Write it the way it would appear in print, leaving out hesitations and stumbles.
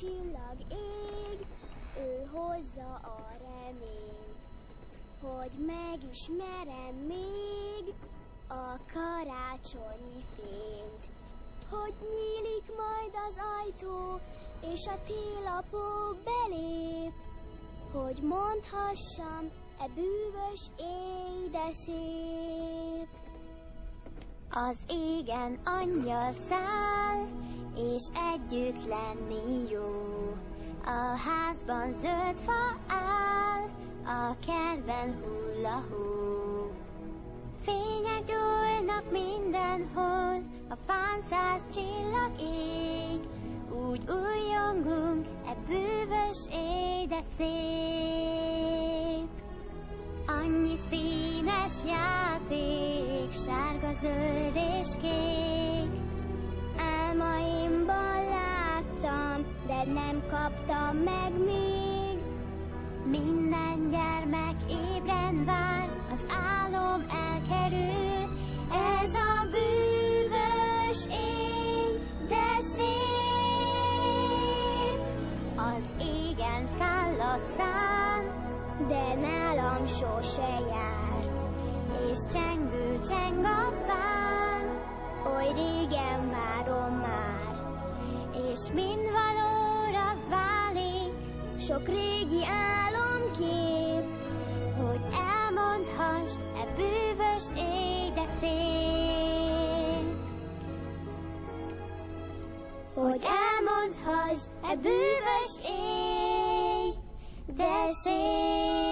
csillag ég, ő hozza a reményt, hogy megismerem még a karácsonyi fényt. Hogy nyílik majd az ajtó, és a télapó belép, hogy mondhassam, e bűvös éj, de szép. Az égen angyal száll, és együtt lenni jó. A házban zöld fa áll, a kertben hull a hó. Fények dúlnak mindenhol, a fán 100 csillag ég. Úgy újjongunk, e bűvös éj, de szép. Annyi színes játék, sárga, zöld és kék. Álmaimban láttam, de nem kaptam meg még. Minden gyermek ébren vár, az álom elkerül. Ez a bűvös éj, de szép. Az égen száll a szám, de nálam sose jár, és csengő cseng a fán, oly régen várom már, és mind valóra válik sok régi álomkép, hogy elmondhassd, e bűvös éj, de szép. Hogy elmondhassd, e bűvös éj, de szép.